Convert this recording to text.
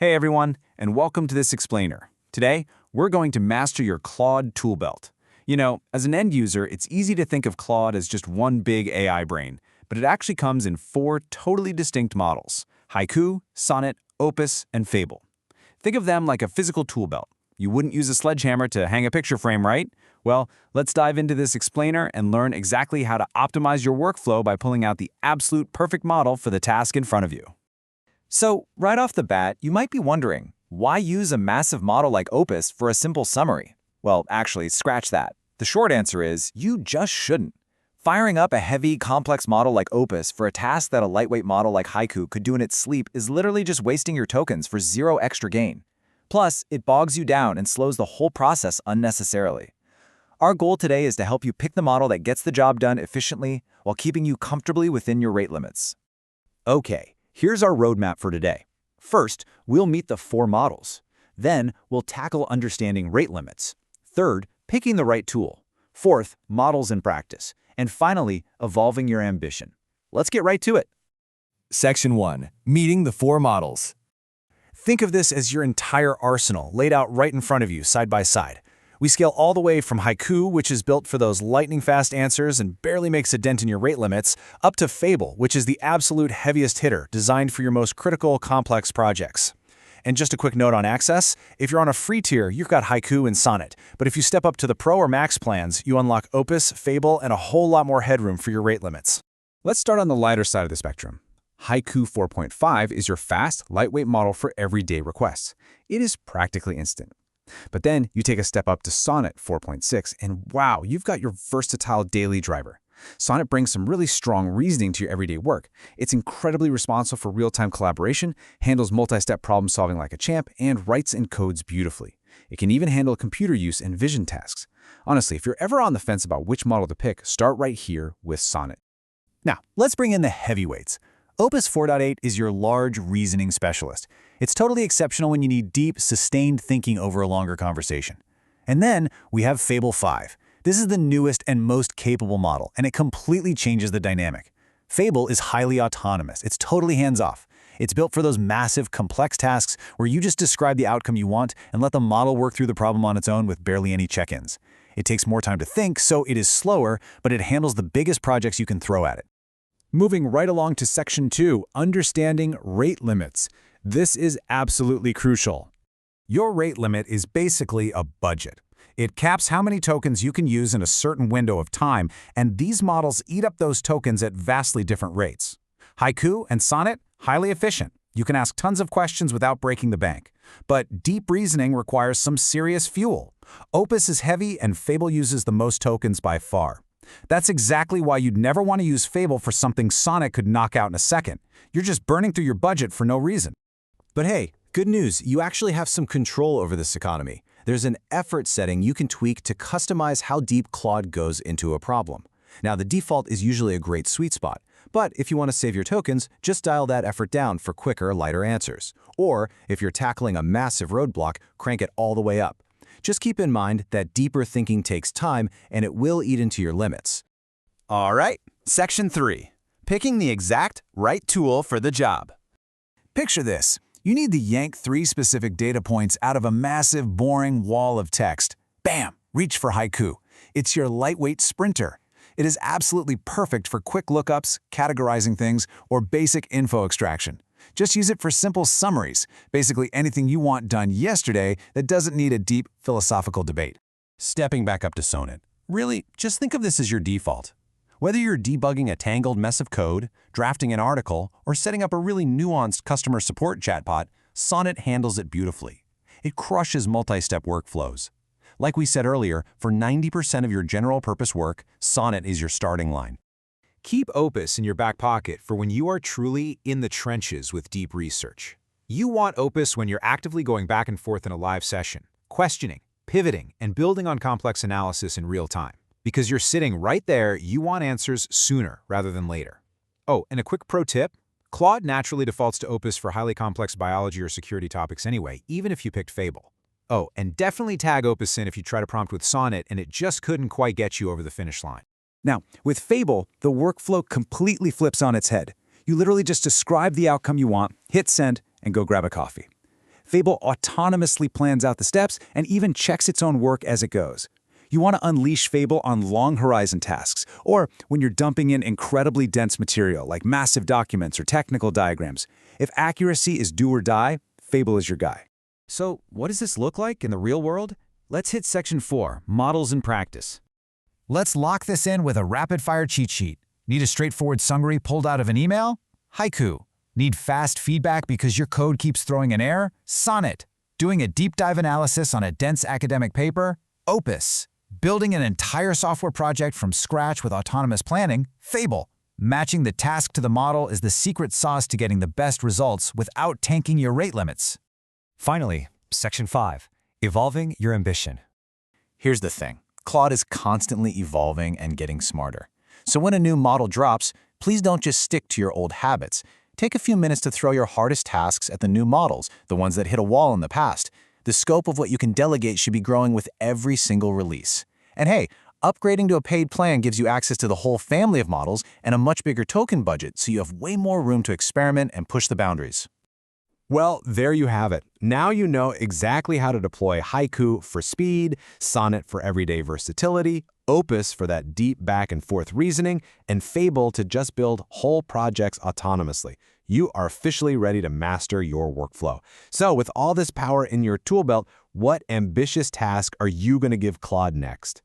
Hey everyone, and welcome to this explainer. Today, we're going to master your Claude tool belt. You know, as an end user, it's easy to think of Claude as just one big AI brain, but it actually comes in 4 totally distinct models: Haiku, Sonnet, Opus, and Fable. Think of them like a physical tool belt. You wouldn't use a sledgehammer to hang a picture frame, right? Well, let's dive into this explainer and learn exactly how to optimize your workflow by pulling out the absolute perfect model for the task in front of you. So, right off the bat, you might be wondering, why use a massive model like Opus for a simple summary? Well, actually, scratch that. The short answer is, you just shouldn't. Firing up a heavy, complex model like Opus for a task that a lightweight model like Haiku could do in its sleep is literally just wasting your tokens for zero extra gain. Plus, it bogs you down and slows the whole process unnecessarily. Our goal today is to help you pick the model that gets the job done efficiently while keeping you comfortably within your rate limits. Okay, here's our roadmap for today. First, we'll meet the 4 models. Then, we'll tackle understanding rate limits. Third, picking the right tool. Fourth, models in practice. And finally, evolving your ambition. Let's get right to it. Section 1. Meeting the 4 models. Think of this as your entire arsenal laid out right in front of you, side by side. We scale all the way from Haiku, which is built for those lightning-fast answers and barely makes a dent in your rate limits, up to Fable, which is the absolute heaviest hitter, designed for your most critical, complex projects. And just a quick note on access, if you're on a free tier, you've got Haiku and Sonnet. But if you step up to the Pro or Max plans, you unlock Opus, Fable, and a whole lot more headroom for your rate limits. Let's start on the lighter side of the spectrum. Haiku 4.5 is your fast, lightweight model for everyday requests. It is practically instant. But then you take a step up to Sonnet 4.6, and wow, you've got your versatile daily driver. Sonnet brings some really strong reasoning to your everyday work. It's incredibly responsive for real-time collaboration, handles multi-step problem-solving like a champ, and writes and codes beautifully. It can even handle computer use and vision tasks. Honestly, if you're ever on the fence about which model to pick, start right here with Sonnet. Now, let's bring in the heavyweights. Opus 4.8 is your large reasoning specialist. It's totally exceptional when you need deep, sustained thinking over a longer conversation. And then we have Fable 5. This is the newest and most capable model, and it completely changes the dynamic. Fable is highly autonomous. It's totally hands-off. It's built for those massive, complex tasks where you just describe the outcome you want and let the model work through the problem on its own with barely any check-ins. It takes more time to think, so it is slower, but it handles the biggest projects you can throw at it. Moving right along to Section 2, Understanding Rate Limits. This is absolutely crucial. Your rate limit is basically a budget. It caps how many tokens you can use in a certain window of time, and these models eat up those tokens at vastly different rates. Haiku and Sonnet, highly efficient. You can ask tons of questions without breaking the bank. But deep reasoning requires some serious fuel. Opus is heavy, and Fable uses the most tokens by far. That's exactly why you'd never want to use Fable for something Sonnet could knock out in a second. You're just burning through your budget for no reason. But hey, good news, you actually have some control over this economy. There's an effort setting you can tweak to customize how deep Claude goes into a problem. Now, the default is usually a great sweet spot, but if you want to save your tokens, just dial that effort down for quicker, lighter answers. Or, if you're tackling a massive roadblock, crank it all the way up. Just keep in mind that deeper thinking takes time, and it will eat into your limits. All right, Section 3. Picking the exact right tool for the job. Picture this. You need to yank 3 specific data points out of a massive, boring wall of text. Bam! Reach for Haiku. It's your lightweight sprinter. It is absolutely perfect for quick lookups, categorizing things, or basic info extraction. Just use it for simple summaries, basically anything you want done yesterday that doesn't need a deep philosophical debate. Stepping back up to Sonnet. Really, just think of this as your default. Whether you're debugging a tangled mess of code, drafting an article, or setting up a really nuanced customer support chatbot, Sonnet handles it beautifully. It crushes multi-step workflows. Like we said earlier, for 90% of your general-purpose work, Sonnet is your starting line. Keep Opus in your back pocket for when you are truly in the trenches with deep research. You want Opus when you're actively going back and forth in a live session, questioning, pivoting, and building on complex analysis in real time. Because you're sitting right there, you want answers sooner rather than later. Oh, and a quick pro tip, Claude naturally defaults to Opus for highly complex biology or security topics anyway, even if you picked Fable. Oh, and definitely tag Opus in if you try to prompt with Sonnet and it just couldn't quite get you over the finish line. Now, with Fable, the workflow completely flips on its head. You literally just describe the outcome you want, hit send, and go grab a coffee. Fable autonomously plans out the steps and even checks its own work as it goes. You want to unleash Fable on long horizon tasks, or when you're dumping in incredibly dense material like massive documents or technical diagrams. If accuracy is do or die, Fable is your guy. So, what does this look like in the real world? Let's hit Section 4, Models in Practice. Let's lock this in with a rapid-fire cheat sheet. Need a straightforward summary pulled out of an email? Haiku. Need fast feedback because your code keeps throwing an error? Sonnet. Doing a deep dive analysis on a dense academic paper? Opus. Building an entire software project from scratch with autonomous planning? Fable. Matching the task to the model is the secret sauce to getting the best results without tanking your rate limits. Finally, Section 5, Evolving Your Ambition. Here's the thing. Claude is constantly evolving and getting smarter. So when a new model drops, please don't just stick to your old habits. Take a few minutes to throw your hardest tasks at the new models, the ones that hit a wall in the past. The scope of what you can delegate should be growing with every single release. And hey, upgrading to a paid plan gives you access to the whole family of models and a much bigger token budget, so you have way more room to experiment and push the boundaries. Well, there you have it. Now you know exactly how to deploy Haiku for speed, Sonnet for everyday versatility, Opus for that deep back and forth reasoning, and Fable to just build whole projects autonomously. You are officially ready to master your workflow. So with all this power in your tool belt, what ambitious task are you going to give Claude next?